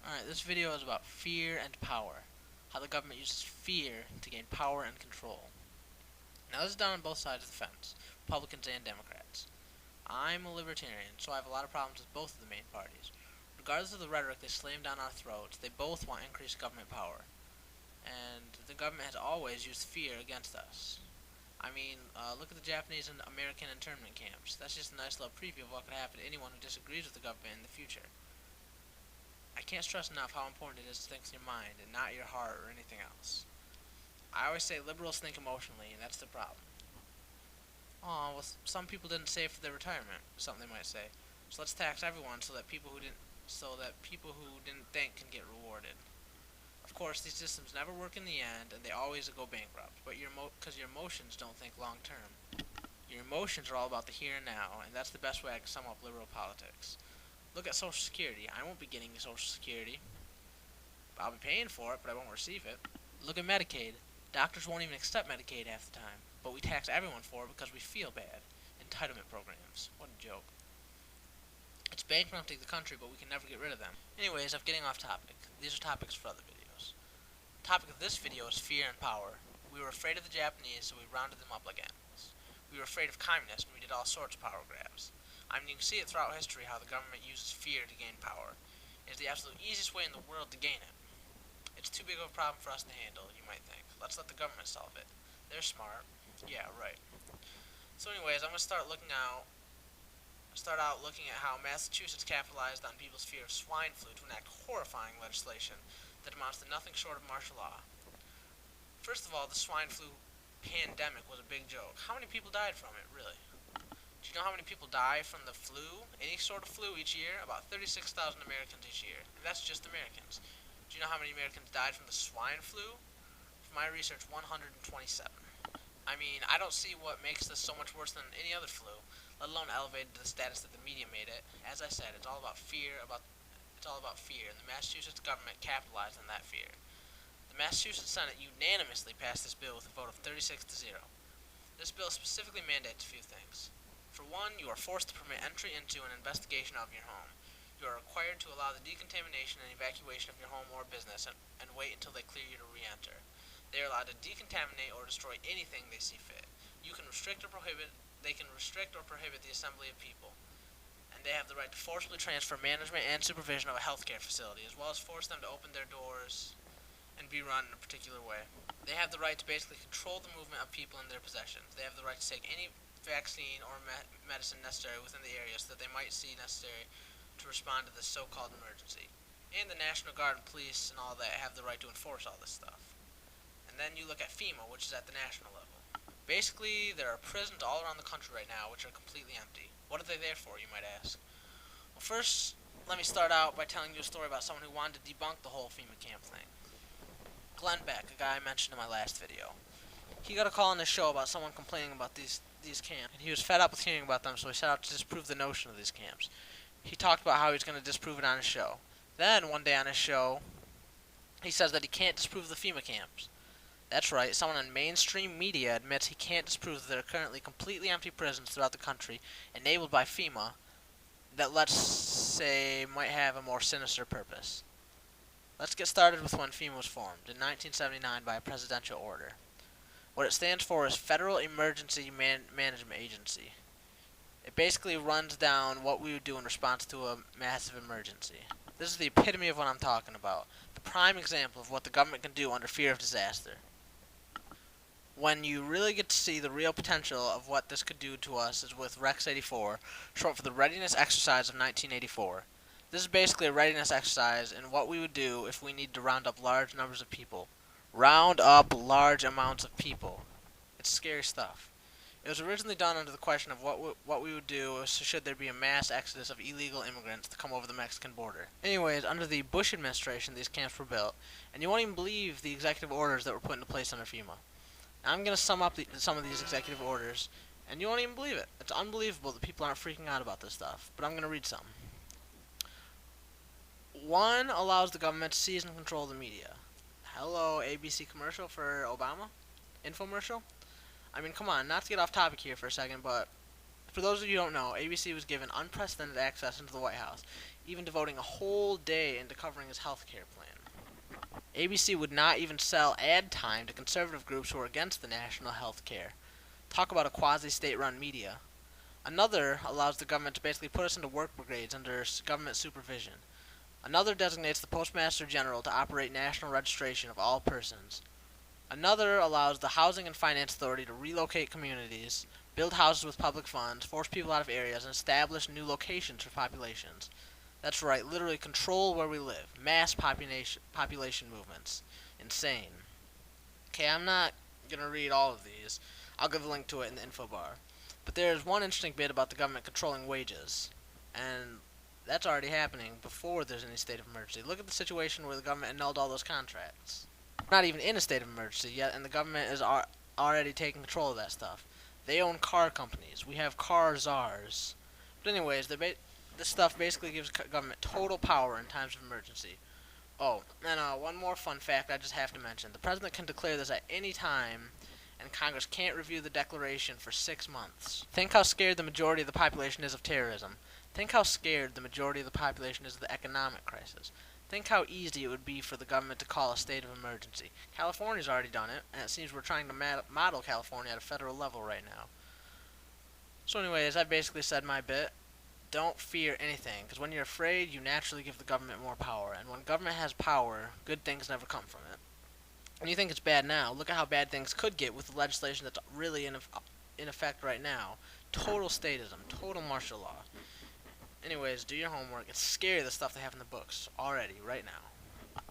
Alright, this video is about fear and power. How the government uses fear to gain power and control. Now this is done on both sides of the fence, Republicans and Democrats. I'm a libertarian, so I have a lot of problems with both of the main parties. Regardless of the rhetoric they slam down our throats, they both want increased government power. And the government has always used fear against us. I mean, look at the Japanese and American internment camps. That's just a nice little preview of what could happen to anyone who disagrees with the government in the future. I can't stress enough how important it is to think with your mind and not your heart or anything else. I always say liberals think emotionally, and that's the problem. Oh, well, some people didn't save for their retirement, something they might say. So let's tax everyone so that people who didn't think can get rewarded. Of course, these systems never work in the end, and they always go bankrupt. But because your emotions don't think long term. Your emotions are all about the here and now, and that's the best way I can sum up liberal politics. Look at Social Security. I won't be getting Social Security. I'll be paying for it, but I won't receive it. Look at Medicaid. Doctors won't even accept Medicaid half the time, but we tax everyone for it because we feel bad. Entitlement programs. What a joke. It's bankrupting the country, but we can never get rid of them. Anyways, I'm getting off topic. These are topics for other videos. The topic of this video is fear and power. We were afraid of the Japanese, so we rounded them up like animals. We were afraid of communists, and we did all sorts of power grabs. I mean, you can see it throughout history how the government uses fear to gain power. It is the absolute easiest way in the world to gain it. It's too big of a problem for us to handle, you might think. Let's let the government solve it. They're smart. Yeah, right. So anyways, I'm going to start out looking at how Massachusetts capitalized on people's fear of swine flu to enact horrifying legislation that amounts to nothing short of martial law. First of all, the swine flu pandemic was a big joke. How many people died from it, really? Do you know how many people die from the flu, any sort of flu each year? About 36,000 Americans each year. And that's just Americans. Do you know how many Americans died from the swine flu? From my research, 127. I mean, I don't see what makes this so much worse than any other flu, let alone elevated to the status that the media made it. As I said, it's all about fear, and the Massachusetts government capitalized on that fear. The Massachusetts Senate unanimously passed this bill with a vote of 36-0. This bill specifically mandates a few things. For one, you are forced to permit entry into an investigation of your home. You are required to allow the decontamination and evacuation of your home or business and wait until they clear you to re-enter. They are allowed to decontaminate or destroy anything they see fit. They can restrict or prohibit the assembly of people. And they have the right to forcibly transfer management and supervision of a healthcare facility, as well as force them to open their doors and be run in a particular way. They have the right to basically control the movement of people in their possessions. They have the right to take any vaccine or medicine necessary within the area so that they might see necessary to respond to this so-called emergency. And the National Guard and police and all that have the right to enforce all this stuff. And then you look at FEMA, which is at the national level. Basically, there are prisons all around the country right now which are completely empty. What are they there for, you might ask? Well, first, let me start out by telling you a story about someone who wanted to debunk the whole FEMA camp thing. Glenn Beck, a guy I mentioned in my last video. He got a call on this show about someone complaining about these camps, and he was fed up with hearing about them, so he set out to disprove the notion of these camps. He talked about how he was going to disprove it on his show. Then, one day on his show, he says that he can't disprove the FEMA camps. That's right, someone in mainstream media admits he can't disprove that there are currently completely empty prisons throughout the country, enabled by FEMA, that, let's say, might have a more sinister purpose. Let's get started with when FEMA was formed, in 1979 by a presidential order. What it stands for is Federal Emergency Management Agency. It basically runs down what we would do in response to a massive emergency. This is the epitome of what I'm talking about. The prime example of what the government can do under fear of disaster. When you really get to see the real potential of what this could do to us is with Rex 84, short for the Readiness Exercise of 1984. This is basically a readiness exercise in what we would do if we need to round up large numbers of people. Round up large amounts of people. It's scary stuff. It was originally done under the question of what we would do should there be a mass exodus of illegal immigrants to come over the Mexican border. Anyways, under the Bush administration, these camps were built, and you won't even believe the executive orders that were put into place under FEMA. Now, I'm going to sum up some of these executive orders, and you won't even believe it. It's unbelievable that people aren't freaking out about this stuff, but I'm going to read some. 1 allows the government to seize and control the media. Hello, ABC commercial for Obama? Infomercial? I mean, come on, not to get off topic here for a second, but For those of you who don't know, ABC was given unprecedented access into the White House, even devoting a whole day into covering his health care plan. ABC would not even sell ad time to conservative groups who were against the national health care. Talk about a quasi-state-run media. Another allows the government to basically put us into work brigades under government supervision. Another designates the Postmaster General to operate national registration of all persons. Another allows the Housing and Finance Authority to relocate communities, build houses with public funds, force people out of areas, and establish new locations for populations. That's right, literally control where we live. Mass population movements. Insane. Okay, I'm not going to read all of these. I'll give a link to it in the info bar. But there's one interesting bit about the government controlling wages. And that's already happening before there's any state of emergency. Look at the situation where the government annulled all those contracts. We're not even in a state of emergency yet, and the government is already taking control of that stuff. They own car companies. We have car czars. But anyways, this stuff basically gives government total power in times of emergency. Oh, and one more fun fact I just have to mention. The president can declare this at any time, and Congress can't review the declaration for 6 months. Think how scared the majority of the population is of terrorism. Think how scared the majority of the population is of the economic crisis. Think how easy it would be for the government to call a state of emergency. California's already done it, and it seems we're trying to model California at a federal level right now. So anyways, I basically said my bit. Don't fear anything, because when you're afraid, you naturally give the government more power. And when government has power, good things never come from it. And you think it's bad now, look at how bad things could get with the legislation that's really in effect right now. Total statism, total martial law. Anyways, do your homework. It's scary the stuff they have in the books already, right now.